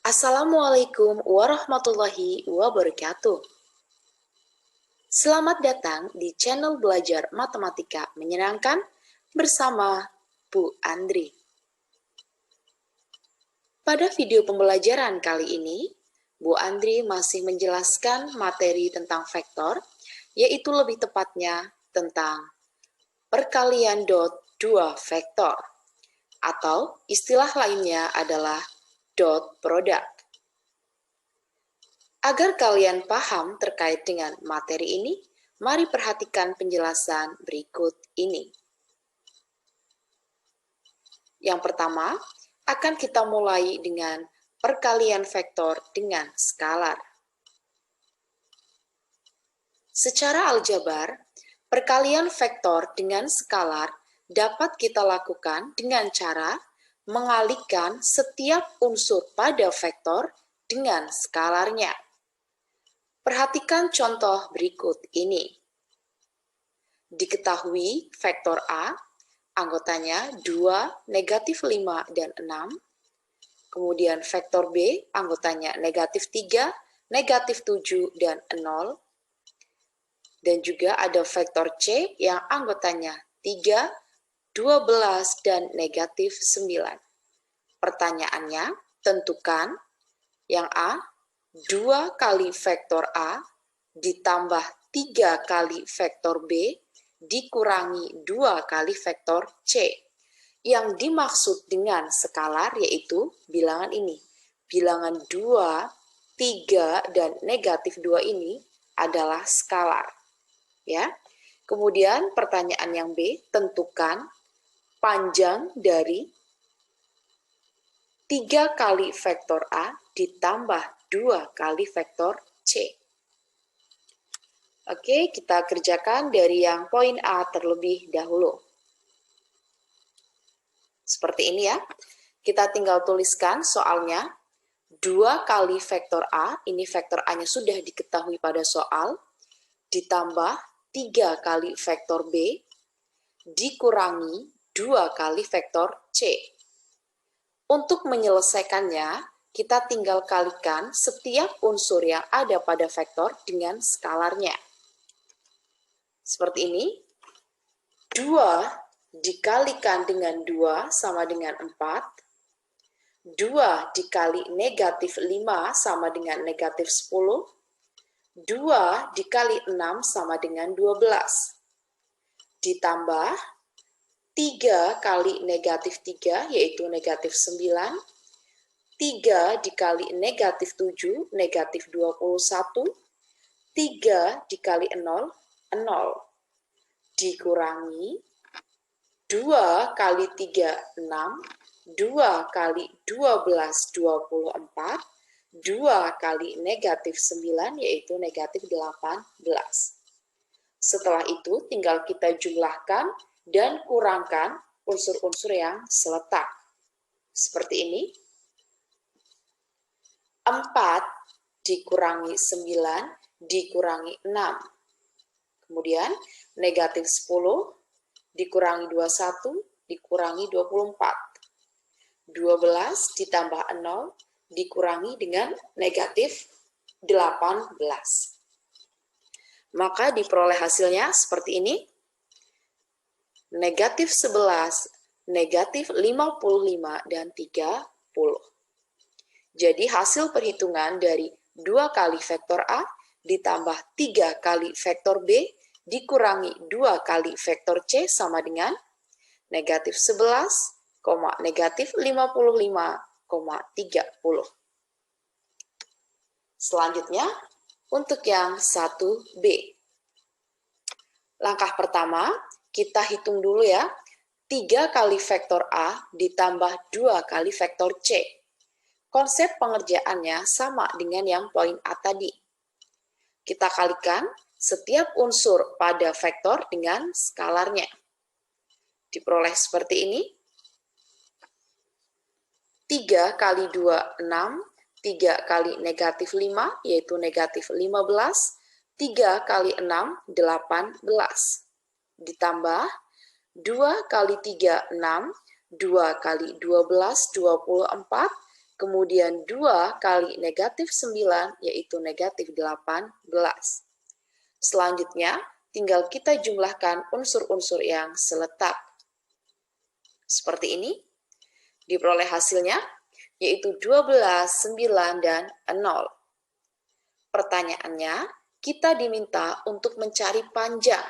Assalamualaikum warahmatullahi wabarakatuh. Selamat datang di channel Belajar Matematika Menyenangkan bersama Bu Andri. Pada video pembelajaran kali ini, Bu Andri masih menjelaskan materi tentang vektor, yaitu lebih tepatnya tentang perkalian dot dua vektor, atau istilah lainnya adalah dot product. Agar kalian paham terkait dengan materi ini, mari perhatikan penjelasan berikut ini. Yang pertama, akan kita mulai dengan perkalian vektor dengan skalar. Secara aljabar, perkalian vektor dengan skalar dapat kita lakukan dengan cara mengalihkan setiap unsur pada vektor dengan skalarnya. Perhatikan contoh berikut ini. Diketahui vektor A, anggotanya 2, negatif 5, dan 6. Kemudian vektor B, anggotanya negatif 3, negatif 7, dan 0. Dan juga ada vektor C yang anggotanya 3, 12, dan negatif 9. Pertanyaannya, tentukan yang A, 2 kali vektor A ditambah 3 kali vektor B dikurangi 2 kali vektor C. Yang dimaksud dengan skalar yaitu bilangan ini. Bilangan 2, 3, dan negatif 2 ini adalah skalar. Ya. Kemudian pertanyaan yang B, tentukan panjang dari 3 kali vektor A ditambah 2 kali vektor C. Oke, kita kerjakan dari yang poin A terlebih dahulu. Seperti ini ya. Kita tinggal tuliskan soalnya. 2 kali vektor A, ini vektor A-nya sudah diketahui pada soal, ditambah 3 kali vektor B, dikurangi 2 kali vektor C. Untuk menyelesaikannya, kita tinggal kalikan setiap unsur yang ada pada vektor dengan skalarnya. Seperti ini. 2 dikalikan dengan 2 sama dengan 4. 2 dikali negatif 5 sama dengan negatif 10. 2 dikali 6 sama dengan 12. Ditambah 3 kali negatif 3 yaitu negatif 9. 3 dikali negatif 7, negatif 21. 3 dikali 0, 0. Dikurangi 2 kali 3, 6. 2 kali 12, 24. 2 kali negatif 9, yaitu negatif 18. Setelah itu tinggal kita jumlahkan dan kurangkan unsur-unsur yang seletak. Seperti ini. 4 dikurangi 9 dikurangi 6. Kemudian negatif 10 dikurangi 21 dikurangi 24. 12 ditambah 0 dikurangi dengan negatif 18. Maka diperoleh hasilnya seperti ini. Negatif 11, negatif 55, dan 30. Jadi hasil perhitungan dari 2 kali vektor A ditambah 3 kali vektor B dikurangi 2 kali vektor C sama dengan negatif 11, negatif 55,30. Selanjutnya, untuk yang 1B. Langkah pertama, kita hitung dulu ya. 3 kali vektor A ditambah 2 kali vektor C. Konsep pengerjaannya sama dengan yang poin A tadi. Kita kalikan setiap unsur pada vektor dengan skalarnya. Diperoleh seperti ini. 3 kali 2, 6. 3 kali negatif 5, yaitu negatif 15. 3 kali 6, 18. Ditambah 2 kali 3, 6. 2 kali 12, 24. Kemudian 2 kali negatif 9 yaitu negatif 18. Selanjutnya, tinggal kita jumlahkan unsur-unsur yang seletak. Seperti ini, diperoleh hasilnya yaitu 12, 9, dan 0. Pertanyaannya, kita diminta untuk mencari panjang.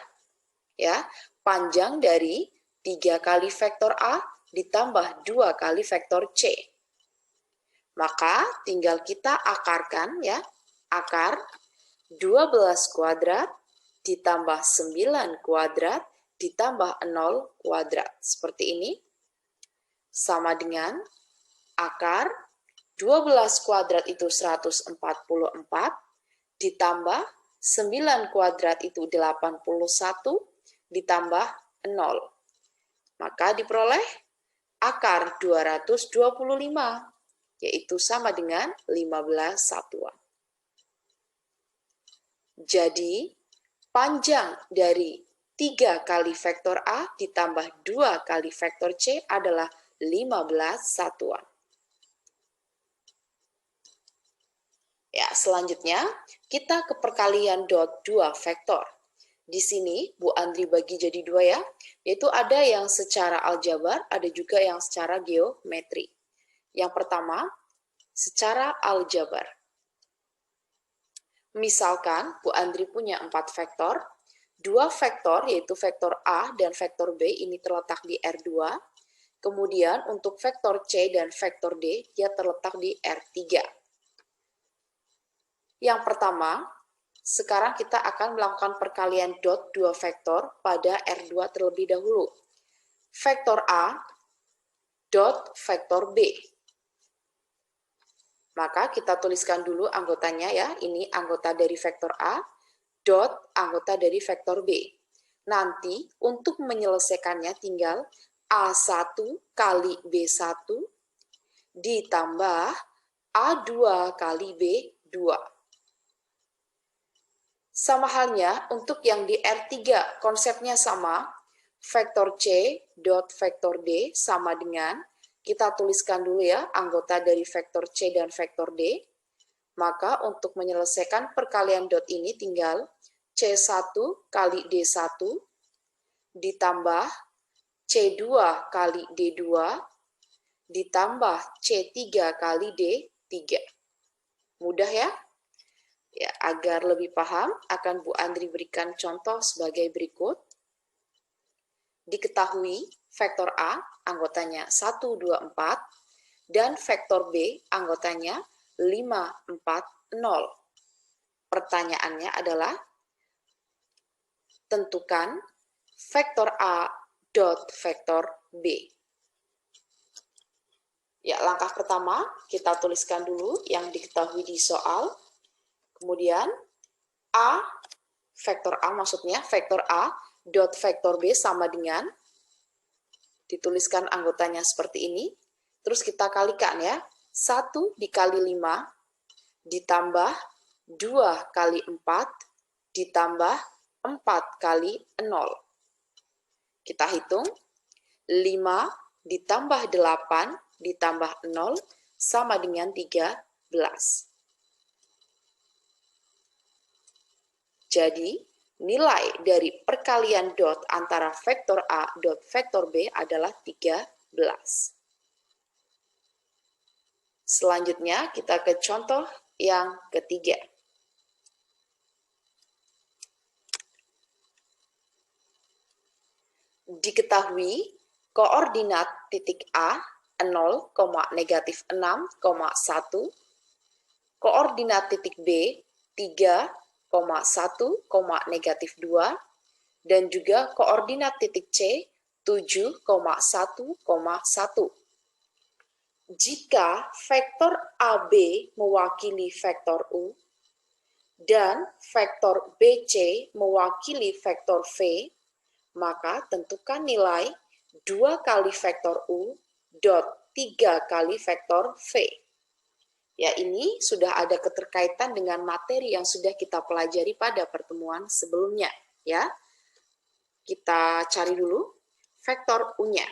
Ya, panjang dari 3 kali vektor A ditambah 2 kali vektor C. Maka tinggal kita akarkan ya, akar 12 kuadrat ditambah 9 kuadrat ditambah 0 kuadrat. Seperti ini. Sama dengan akar 12 kuadrat itu 144 ditambah 9 kuadrat itu 81 ditambah 0. Maka diperoleh akar 225. Yaitu sama dengan 15 satuan. Jadi, panjang dari 3 kali vektor A ditambah 2 kali vektor C adalah 15 satuan. Ya, selanjutnya kita ke perkalian dot 2 vektor. Di sini Bu Andri bagi jadi 2 ya, yaitu ada yang secara aljabar, ada juga yang secara geometri. Yang pertama, secara aljabar. Misalkan Bu Andri punya 4 vektor, 2 vektor yaitu vektor A dan vektor B ini terletak di R2, kemudian untuk vektor C dan vektor D dia terletak di R3. Yang pertama, sekarang kita akan melakukan perkalian dot 2 vektor pada R2 terlebih dahulu. Vektor A dot vektor B. Maka kita tuliskan dulu anggotanya ya, ini anggota dari vektor A, dot anggota dari vektor B. Nanti untuk menyelesaikannya tinggal A1 kali B1 ditambah A2 kali B2. Sama halnya untuk yang di R3 konsepnya sama, vektor C dot vektor D sama dengan, kita tuliskan dulu ya, anggota dari vektor C dan vektor D. Maka untuk menyelesaikan perkalian dot ini tinggal C1 kali D1 ditambah C2 kali D2 ditambah C3 kali D3. Mudah ya? Ya, agar lebih paham akan Bu Andri berikan contoh sebagai berikut. Diketahui vektor A anggotanya 1, 2, 4 dan vektor B anggotanya 5, 4, 0. Pertanyaannya adalah tentukan vektor A dot vektor B. Ya, langkah pertama kita tuliskan dulu yang diketahui di soal. Kemudian A, vektor A maksudnya, vektor A dot vektor B sama dengan, dituliskan anggotanya seperti ini, terus kita kalikan ya, 1 dikali 5 ditambah 2 kali 4 ditambah 4 kali 0. Kita hitung, 5 ditambah 8 ditambah 0 sama dengan 13. Jadi, nilai dari perkalian dot antara vektor A dot vektor B adalah 13. Selanjutnya, kita ke contoh yang ketiga. Diketahui koordinat titik A 0, negatif 6, 1, koordinat titik B 3, 1, negatif 2, dan juga koordinat titik C 7, 1, 1. Jika vektor AB mewakili vektor U dan vektor BC mewakili vektor V, maka tentukan nilai 2 kali vektor U dot 3 kali vektor V. Ya, ini sudah ada keterkaitan dengan materi yang sudah kita pelajari pada pertemuan sebelumnya. Ya, kita cari dulu vektor U-nya.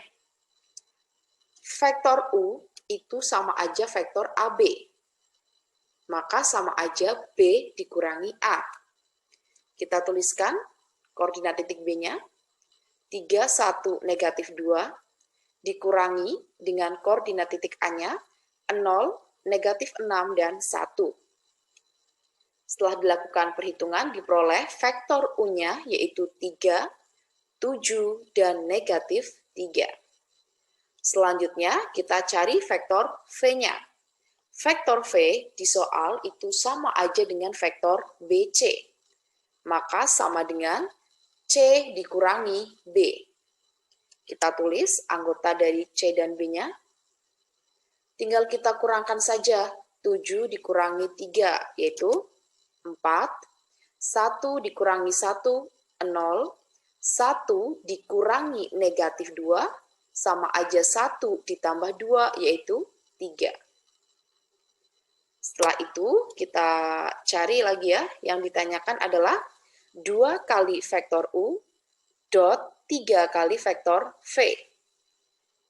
Vektor U itu sama aja vektor AB. Maka sama aja B dikurangi A. Kita tuliskan koordinat titik B-nya. 3, 1, negatif 2 dikurangi dengan koordinat titik A-nya 0, negatif 6, dan 1. Setelah dilakukan perhitungan, diperoleh vektor U-nya yaitu 3, 7, dan negatif 3. Selanjutnya, kita cari vektor V-nya. Vektor V di soal itu sama aja dengan vektor BC. Maka sama dengan C dikurangi B. Kita tulis anggota dari C dan B-nya. Tinggal kita kurangkan saja. 7 dikurangi 3, yaitu 4. 1 dikurangi 1, 0. 1 dikurangi negatif 2, sama aja 1 ditambah 2, yaitu 3. Setelah itu, kita cari lagi ya. Yang ditanyakan adalah 2 kali vektor U dot 3 kali vektor V.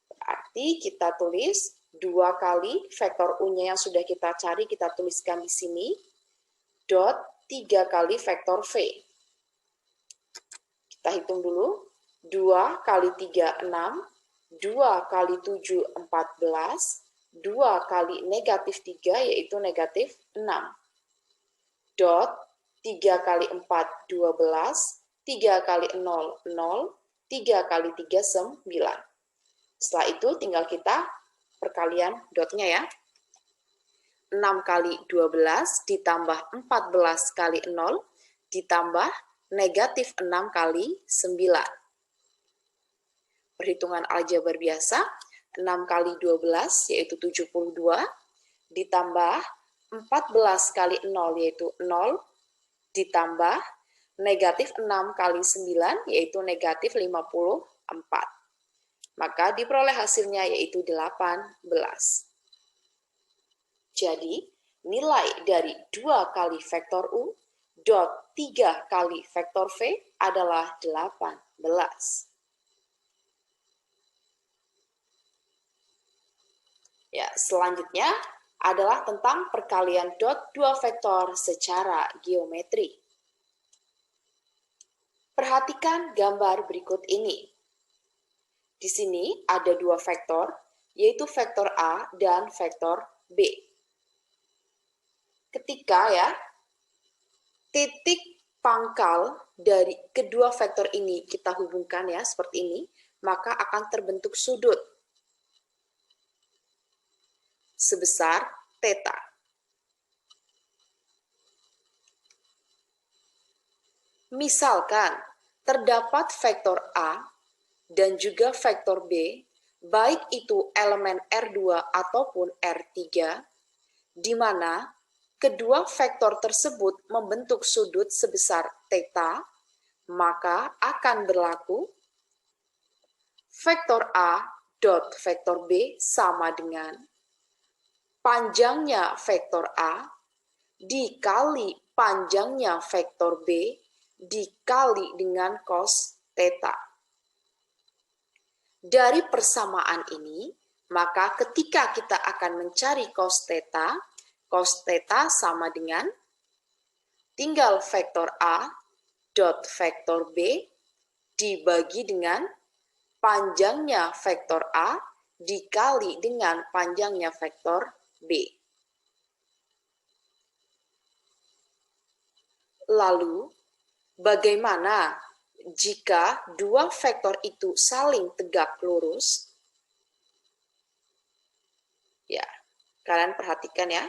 Berarti kita tulis 2 kali vektor U-nya yang sudah kita cari, kita tuliskan di sini, dot 3 kali vektor V. Kita hitung dulu, 2 kali 3, 6, 2 kali 7, 14, 2 kali negatif 3, yaitu negatif 6. Dot 3 kali 4, 12, 3 kali 0, 0, 3 kali 3, 9. Setelah itu tinggal kita perkalian dotnya ya. 6 kali 12 ditambah 14 kali 0 ditambah negatif 6 kali 9. Perhitungan aljabar biasa, 6 kali 12 yaitu 72, ditambah 14 kali 0 yaitu 0, ditambah negatif 6 kali 9 yaitu negatif 54. Maka diperoleh hasilnya yaitu 18. Jadi, nilai dari 2 kali vektor U dot 3 kali vektor V adalah 18. Ya, selanjutnya adalah tentang perkalian dot 2 vektor secara geometri. Perhatikan gambar berikut ini. Di sini ada 2 vektor, yaitu vektor A dan vektor B. Ketika ya, titik pangkal dari kedua vektor ini kita hubungkan ya, seperti ini, maka akan terbentuk sudut sebesar theta. Misalkan, terdapat vektor A dan juga vektor B, baik itu elemen R2 ataupun R3, di mana kedua vektor tersebut membentuk sudut sebesar theta, maka akan berlaku vektor A dot vektor B sama dengan panjangnya vektor A dikali panjangnya vektor B dikali dengan cos theta. Dari persamaan ini, maka ketika kita akan mencari cos theta sama dengan tinggal vektor A dot vektor B dibagi dengan panjangnya vektor A dikali dengan panjangnya vektor B. Lalu, bagaimana jika dua vektor itu saling tegak lurus? Ya, kalian perhatikan ya.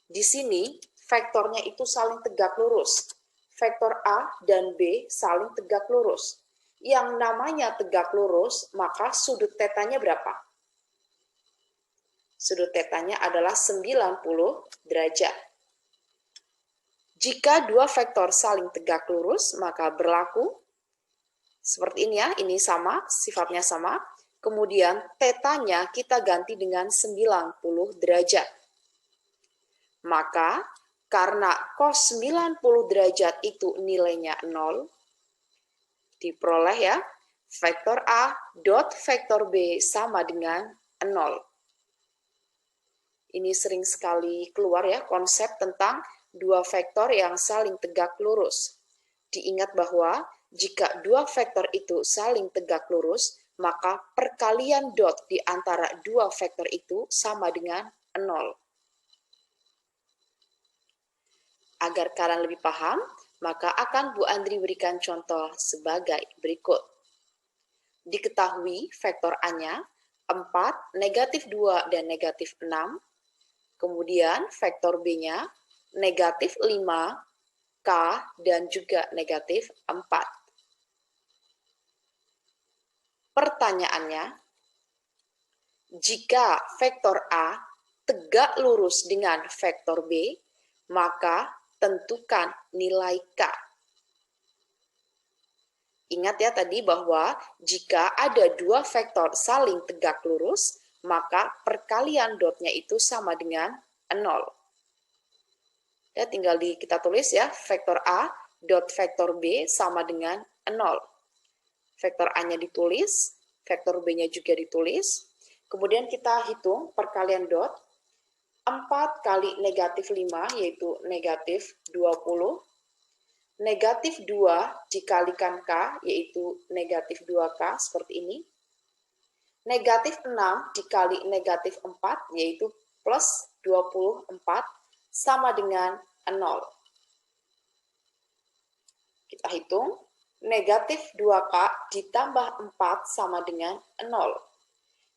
Di sini vektornya itu saling tegak lurus. Vektor A dan B saling tegak lurus. Yang namanya tegak lurus, maka sudut tetanya berapa? Sudut tetanya adalah 90 derajat. Jika dua vektor saling tegak lurus, maka berlaku seperti ini ya, ini sama, sifatnya sama. Kemudian tetanya kita ganti dengan 90 derajat. Maka karena cos 90 derajat itu nilainya 0, diperoleh ya, vektor A dot vektor B sama dengan 0. Ini sering sekali keluar ya konsep tentang dua vektor yang saling tegak lurus. Diingat bahwa jika dua vektor itu saling tegak lurus, maka perkalian dot di antara dua vektor itu sama dengan 0. Agar kalian lebih paham, maka akan Bu Andri berikan contoh sebagai berikut. Diketahui vektor A-nya 4, negatif 2, dan negatif 6. Kemudian vektor B-nya negatif 5, K, dan juga negatif 4. Pertanyaannya, jika vektor A tegak lurus dengan vektor B, maka tentukan nilai K. Ingat ya tadi bahwa jika ada dua vektor saling tegak lurus, maka perkalian dotnya itu sama dengan 0. Ya, tinggal kita tulis ya, vektor A dot vektor B sama dengan 0. Vektor A-nya ditulis, vektor B-nya juga ditulis. Kemudian kita hitung perkalian dot. 4 kali negatif 5 yaitu negatif 20. Negatif 2 dikalikan K yaitu negatif 2K seperti ini. Negatif 6 dikali negatif 4 yaitu plus 24 sama dengan 0. Kita hitung. Negatif 2K ditambah 4 sama dengan 0.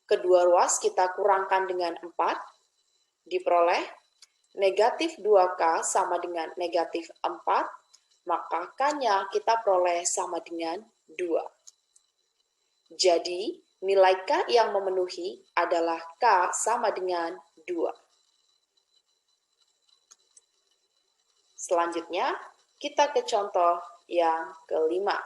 Kedua ruas kita kurangkan dengan 4. Diperoleh negatif 2K sama dengan negatif 4. Maka K-nya kita peroleh sama dengan 2. Jadi nilai K yang memenuhi adalah K sama dengan 2. Selanjutnya kita ke contoh yang kelima.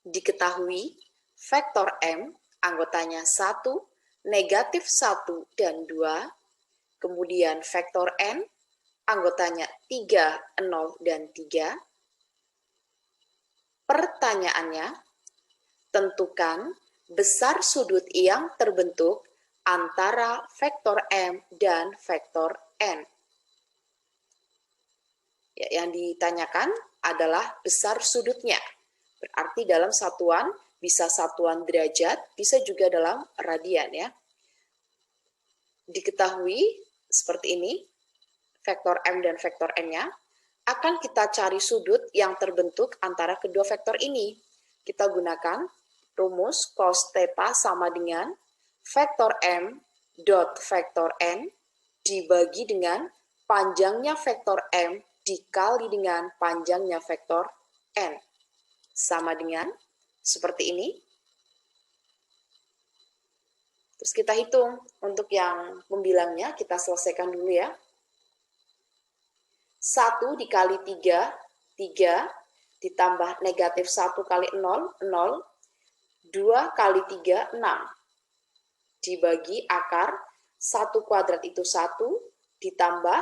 Diketahui vektor M anggotanya 1, negatif 1, dan 2. Kemudian vektor N anggotanya 3, 0, dan 3. Pertanyaannya, tentukan besar sudut yang terbentuk antara vektor M dan vektor N. Ya, yang ditanyakan adalah besar sudutnya. Berarti dalam satuan, bisa satuan derajat, bisa juga dalam radian ya. Diketahui seperti ini, vektor M dan vektor N-nya, akan kita cari sudut yang terbentuk antara kedua vektor ini. Kita gunakan rumus cos theta sama dengan vektor M dot vektor N dibagi dengan panjangnya vektor M dikali dengan panjangnya vektor N. Sama dengan seperti ini. Terus kita hitung untuk yang pembilangnya, kita selesaikan dulu ya. 1 dikali 3, 3, ditambah negatif 1 kali 0, 0, 2 kali 3, 6. Dibagi akar 1 kuadrat itu 1, ditambah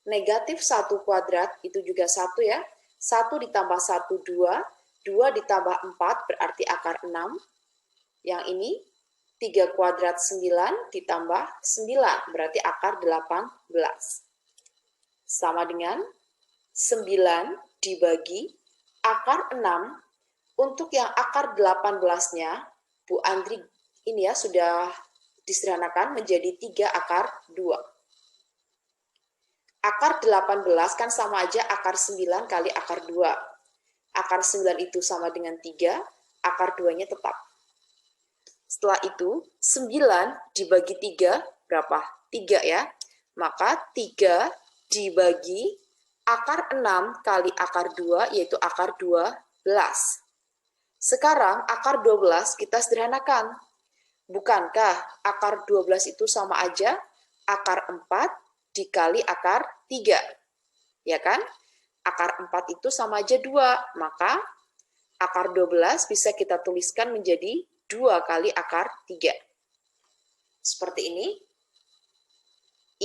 negatif 1 kuadrat itu juga 1 ya. 1 ditambah 1, 2, 2 ditambah 4 berarti akar 6. Yang ini 3 kuadrat 9 ditambah 9 berarti akar 18. Sama dengan 9 dibagi akar 6. Untuk yang akar 18-nya, Bu Andri ini ya sudah disederhanakan menjadi 3 akar 2. Akar 18 kan sama aja akar 9 kali akar 2. Akar 9 itu sama dengan 3, akar 2-nya tetap. Setelah itu, 9 dibagi 3, berapa? 3 ya. Maka 3 dibagi akar 6 kali akar 2, yaitu akar 12. Sekarang akar 12 kita sederhanakan. Bukankah akar 12 itu sama aja akar 4 dikali akar 3? Ya kan? Akar 4 itu sama aja 2. Maka akar 12 bisa kita tuliskan menjadi 2 kali akar 3. Seperti ini.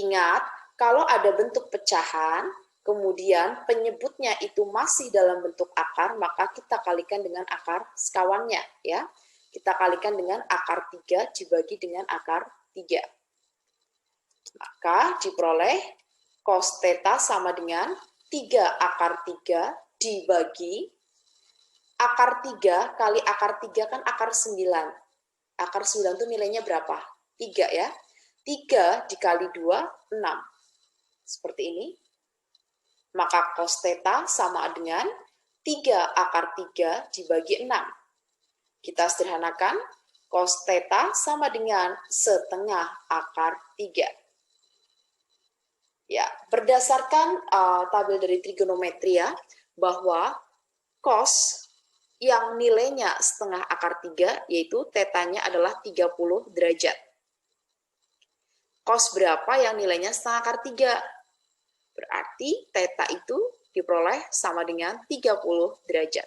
Ingat, kalau ada bentuk pecahan, kemudian penyebutnya itu masih dalam bentuk akar, maka kita kalikan dengan akar sekawannya, ya. Kita kalikan dengan akar 3 dibagi dengan akar 3. Maka diperoleh cos theta sama dengan 3 akar 3 dibagi akar 3 kali akar 3 kan akar 9. Akar 9 itu nilainya berapa? 3 ya. 3 dikali 2, 6. Seperti ini. Maka cos theta sama dengan 3 akar 3 dibagi 6. Kita sederhanakan, cos theta sama dengan setengah akar 3. Ya, berdasarkan tabel dari trigonometri ya, bahwa cos yang nilainya setengah akar 3, yaitu tetanya adalah 30 derajat. Cos berapa yang nilainya setengah akar 3? Berarti theta itu diperoleh sama dengan 30 derajat.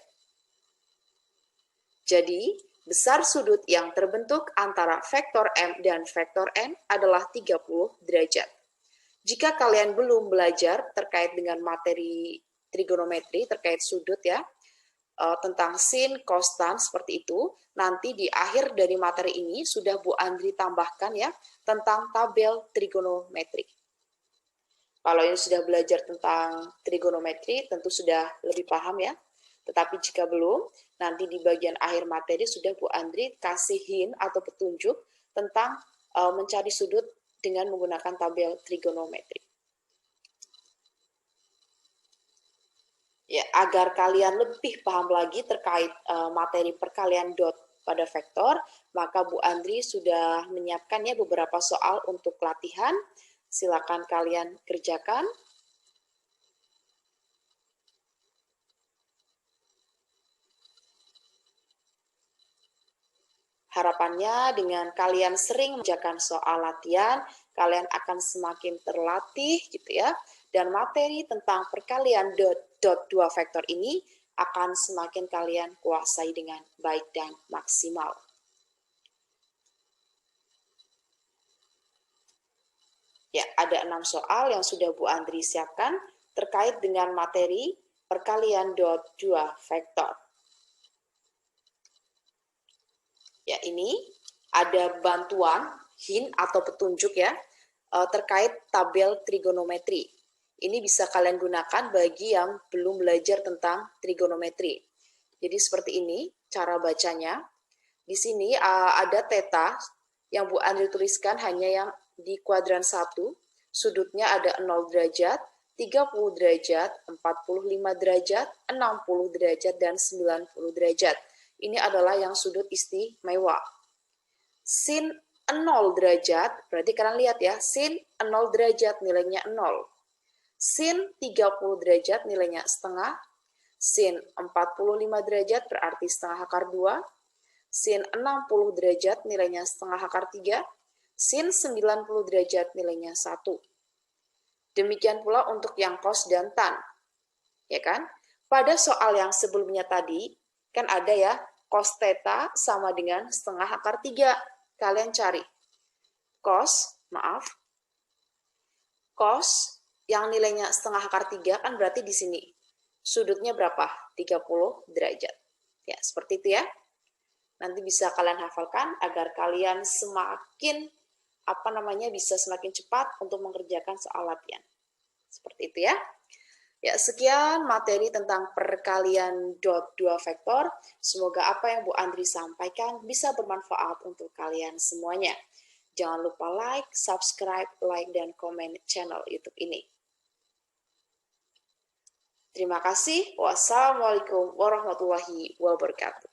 Jadi, besar sudut yang terbentuk antara vektor M dan vektor N adalah 30 derajat. Jika kalian belum belajar terkait dengan materi trigonometri, terkait sudut ya, tentang sin, cos, tan, seperti itu, nanti di akhir dari materi ini sudah Bu Andri tambahkan ya, tentang tabel trigonometri. Kalau ini sudah belajar tentang trigonometri, tentu sudah lebih paham ya. Tetapi jika belum, nanti di bagian akhir materi sudah Bu Andri kasih hint atau petunjuk tentang mencari sudut dengan menggunakan tabel trigonometri. Ya, agar kalian lebih paham lagi terkait materi perkalian dot pada vektor, maka Bu Andri sudah menyiapkan ya beberapa soal untuk latihan. Silakan kalian kerjakan. Harapannya dengan kalian sering mengerjakan soal latihan, kalian akan semakin terlatih gitu ya. Dan materi tentang perkalian dot dua vektor ini akan semakin kalian kuasai dengan baik dan maksimal. Ya, ada 6 soal yang sudah Bu Andri siapkan terkait dengan materi perkalian dot dua vektor. Ya, ini ada bantuan, hint atau petunjuk ya, terkait tabel trigonometri. Ini bisa kalian gunakan bagi yang belum belajar tentang trigonometri. Jadi seperti ini cara bacanya. Di sini ada theta yang Bu Andri tuliskan hanya yang di kuadran 1, sudutnya ada 0 derajat, 30 derajat, 45 derajat, 60 derajat, dan 90 derajat. Ini adalah yang sudut istimewa. Sin 0 derajat, berarti kalian lihat ya, sin 0 derajat nilainya 0. Sin 30 derajat nilainya setengah. Sin 45 derajat berarti setengah akar 2. Sin 60 derajat nilainya setengah akar 3. Sin 90 derajat nilainya 1. Demikian pula untuk yang cos dan tan. Ya kan? Pada soal yang sebelumnya tadi, kan ada ya, cos theta sama dengan setengah akar 3. Kalian cari. Cos yang nilainya setengah akar 3 kan berarti di sini. Sudutnya berapa? 30 derajat. Ya, seperti itu ya. Nanti bisa kalian hafalkan agar kalian semakin bisa semakin cepat untuk mengerjakan soal latihan. Seperti itu ya. Ya, sekian materi tentang perkalian dot dua vektor. Semoga apa yang Bu Andri sampaikan bisa bermanfaat untuk kalian semuanya. Jangan lupa like, subscribe, dan komen channel YouTube ini. Terima kasih. Wassalamualaikum warahmatullahi wabarakatuh.